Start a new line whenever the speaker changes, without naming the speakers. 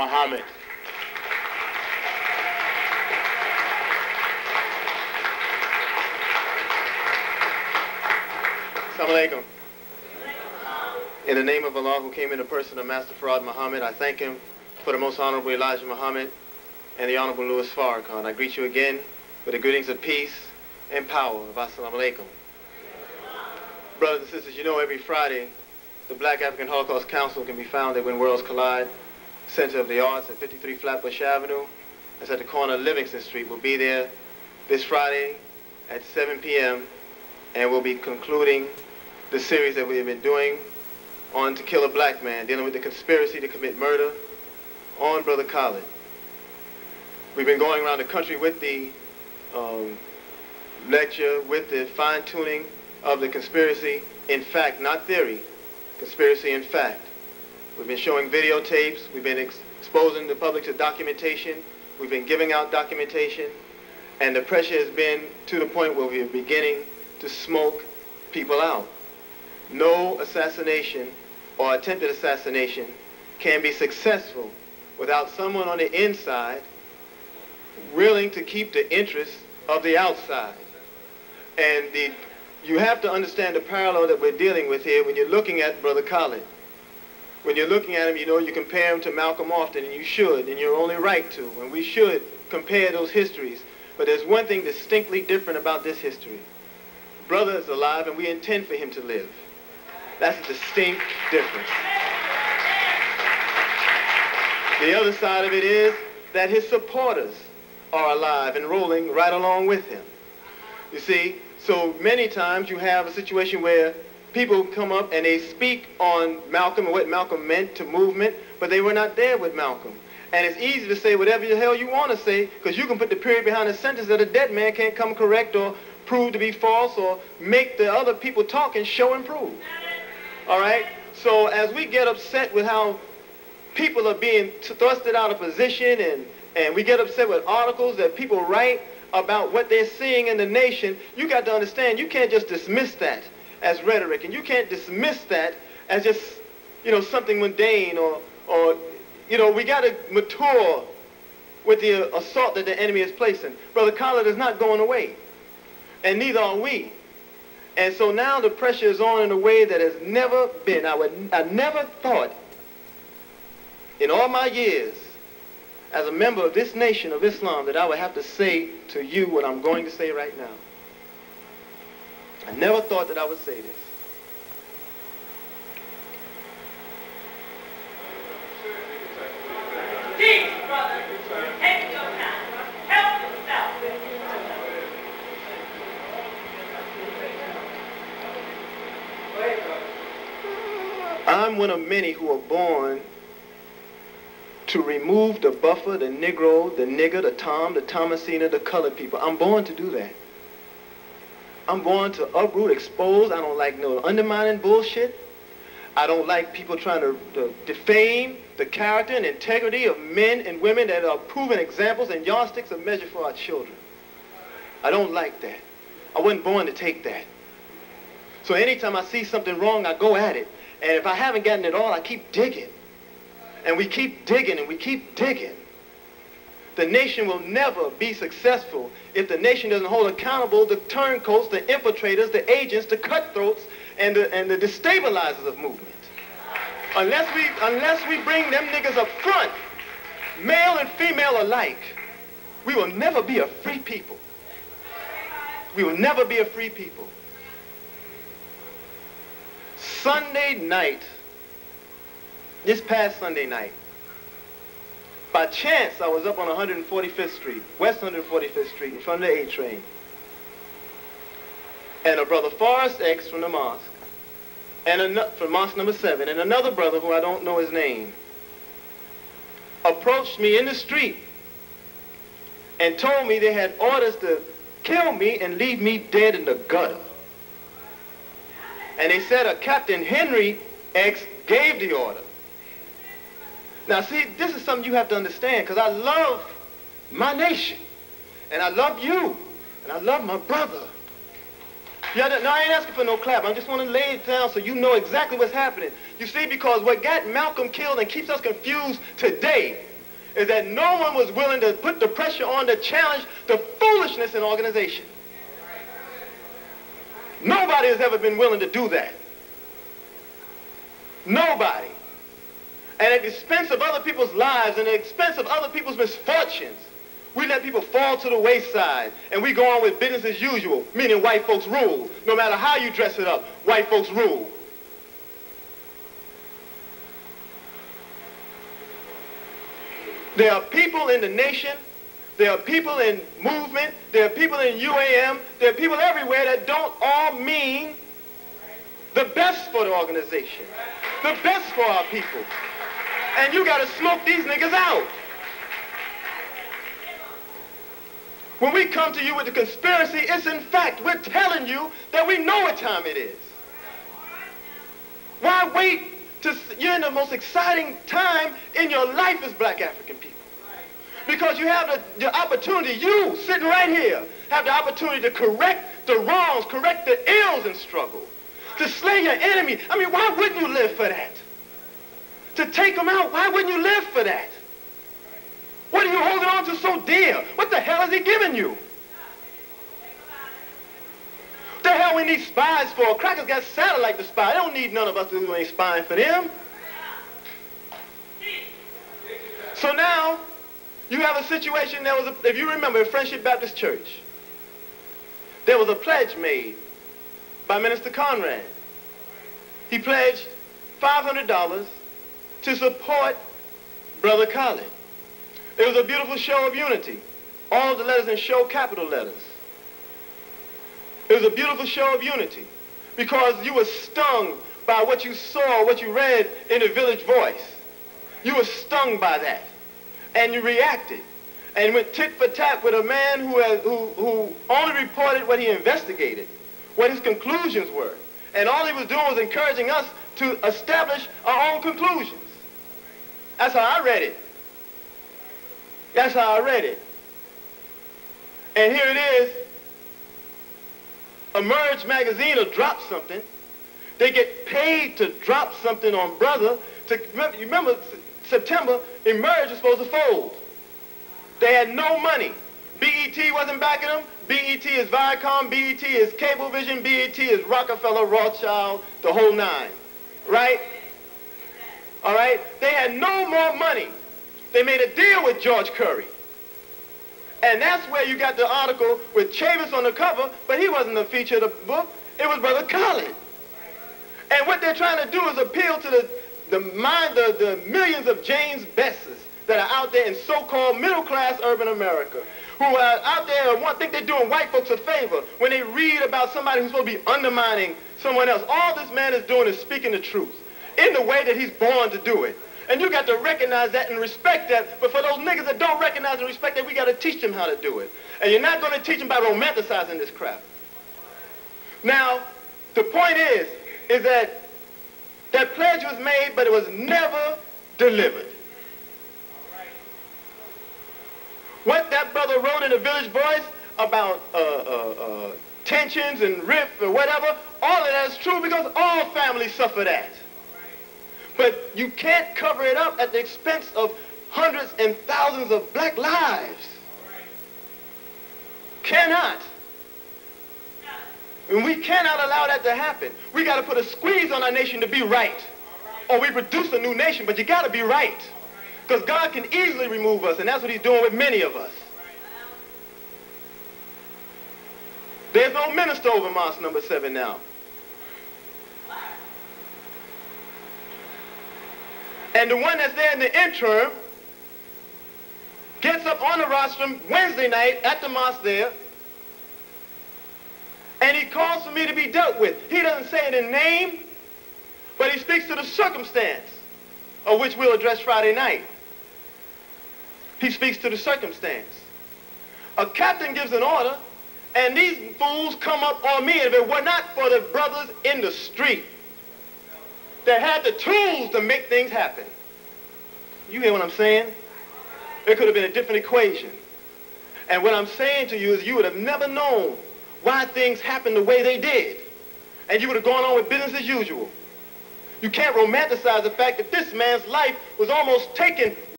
Muhammad.
Assalamu alaikum. In the name of Allah, who came in the person of Master Farad Muhammad, I thank him for the Most Honorable Elijah Muhammad and the Honorable Louis Farrakhan. I greet you again with the greetings of peace and power of Assalamu alaikum. Brothers and sisters, you know every Friday the Black African Holocaust Council can be found at When Worlds Collide, Center of the Arts at 53 Flatbush Avenue. That's at the corner of Livingston Street. We'll be there this Friday at 7 p.m. and we'll be concluding the series that we have been doing on To Kill a Black Man, dealing with the conspiracy to commit murder on Brother Khalid. We've been going around the country with the lecture, with the fine-tuning of the conspiracy in fact, not theory, conspiracy in fact. We've been showing videotapes, we've been exposing the public to documentation, we've been giving out documentation, and the pressure has been to the point where we're beginning to smoke people out. No assassination or attempted assassination can be successful without someone on the inside willing to keep the interests of the outside. And you have to understand the parallel that we're dealing with here when you're looking at Brother Khalid. When you're looking at him, you know, you compare him to Malcolm often, and you should, and you're only right to, and we should compare those histories. But there's one thing distinctly different about this history. Brother is alive, and we intend for him to live. That's a distinct difference. The other side of it is that his supporters are alive and rolling right along with him. You see, so many times you have a situation where people come up and they speak on Malcolm and what Malcolm meant to movement, but they were not there with Malcolm. And it's easy to say whatever the hell you want to say, because you can put the period behind a sentence that a dead man can't come correct or prove to be false or make the other people talk and show and prove. All right? So as we get upset with how people are being thrusted out of position and we get upset with articles that people write about what they're seeing in the nation, you got to understand you can't just dismiss that as rhetoric, and you can't dismiss that as just, you know, something mundane or you know, we got to mature with the assault that the enemy is placing. Brother Khalid is not going away, and neither are we. And so now the pressure is on in a way that has never been. I never thought in all my years as a member of this nation of Islam that I would have to say to you what I'm going to say right now. I never thought that I would say this.
Please, brother, take your time. Help yourself.
I'm one of many who are born to remove the buffer, the Negro, the nigger, the Tom, the Thomasina, the colored people. I'm born to do that. I'm born to uproot, expose. I don't like no undermining bullshit. I don't like people trying to defame the character and integrity of men and women that are proven examples and yardsticks of measure for our children. I don't like that. I wasn't born to take that. So anytime I see something wrong, I go at it. And if I haven't gotten it all, I keep digging. And we keep digging and we keep digging. The nation will never be successful if the nation doesn't hold accountable the turncoats, the infiltrators, the agents, the cutthroats, and the destabilizers of movement. Unless we bring them niggas up front, male and female alike, we will never be a free people. We will never be a free people. Sunday night, this past Sunday night, by chance, I was up on 145th Street, West 145th Street, in front of the A train. And a brother Forrest X from the mosque, and from mosque number 7, and another brother who I don't know his name, approached me in the street and told me they had orders to kill me and leave me dead in the gutter. And they said a Captain Henry X gave the order. Now see, this is something you have to understand, because I love my nation, and I love you, and I love my brother. Yeah, no, I ain't asking for no clap. I just want to lay it down so you know exactly what's happening. You see, because what got Malcolm killed and keeps us confused today is that no one was willing to put the pressure on to challenge the foolishness in organization. Nobody has ever been willing to do that. Nobody. And at the expense of other people's lives and at the expense of other people's misfortunes, we let people fall to the wayside and we go on with business as usual, meaning white folks rule. No matter how you dress it up, white folks rule. There are people in the nation, there are people in movement, there are people in UAM, there are people everywhere that don't all mean the best for the organization, the best for our people. And you got to smoke these niggas out. When we come to you with the conspiracy, it's in fact, we're telling you that we know what time it is. Why wait? You're in the most exciting time in your life as black African people. Because you have the opportunity, you sitting right here, have the opportunity to correct the wrongs, correct the ills in struggle, to slay your enemy. I mean, why wouldn't you live for that? To take them out, why wouldn't you live for that? What are you holding on to so dear? What the hell is he giving you? What the hell we need spies for? Crackers got satellite to spy. They don't need none of us to do any spying for them. So now, you have a situation, if you remember, in Friendship Baptist Church, there was a pledge made by Minister Conrad. He pledged $500 to support Brother Khaled. It was a beautiful show of unity. All of the letters in show, capital letters. It was a beautiful show of unity because you were stung by what you saw, what you read in the Village Voice. You were stung by that. And you reacted and went tit for tat with a man who only reported what he investigated, what his conclusions were. And all he was doing was encouraging us to establish our own conclusions. That's how I read it. That's how I read it. And here it is. Emerge magazine will drop something. They get paid to drop something on Brother. You remember September, Emerge was supposed to fold. They had no money. BET wasn't backing them. BET is Viacom. BET is Cablevision. BET is Rockefeller, Rothschild, the whole nine. Right? All right? They had no more money. They made a deal with George Curry. And that's where you got the article with Chavis on the cover, but he wasn't the feature of the book. It was Brother Khaled. And what they're trying to do is appeal to the millions of James Besses that are out there in so-called middle-class urban America, who are out there and think they're doing white folks a favor when they read about somebody who's supposed to be undermining someone else. All this man is doing is speaking the truth in the way that he's born to do it. And you got to recognize that and respect that. But for those niggas that don't recognize and respect that, we got to teach them how to do it. And you're not going to teach them by romanticizing this crap. Now, the point is that that pledge was made, but it was never delivered. What that brother wrote in the Village Voice about tensions and rift or whatever, all of that is true because all families suffer that. But you can't cover it up at the expense of hundreds and thousands of black lives. Cannot. And we cannot allow that to happen. We got to put a squeeze on our nation to be right. Or we produce a new nation, but you got to be right. Because God can easily remove us, and that's what he's doing with many of us. There's no minister over Mosque number 7 now. And the one that's there in the interim gets up on the rostrum Wednesday night at the mosque there, and he calls for me to be dealt with. He doesn't say it in name, but he speaks to the circumstance, of which we'll address Friday night. He speaks to the circumstance. A captain gives an order, and these fools come up on me, and if it were not for the brothers in the street that had the tools to make things happen. You hear what I'm saying? It could have been a different equation. And what I'm saying to you is you would have never known why things happened the way they did. And you would have gone on with business as usual. You can't romanticize the fact that this man's life was almost taken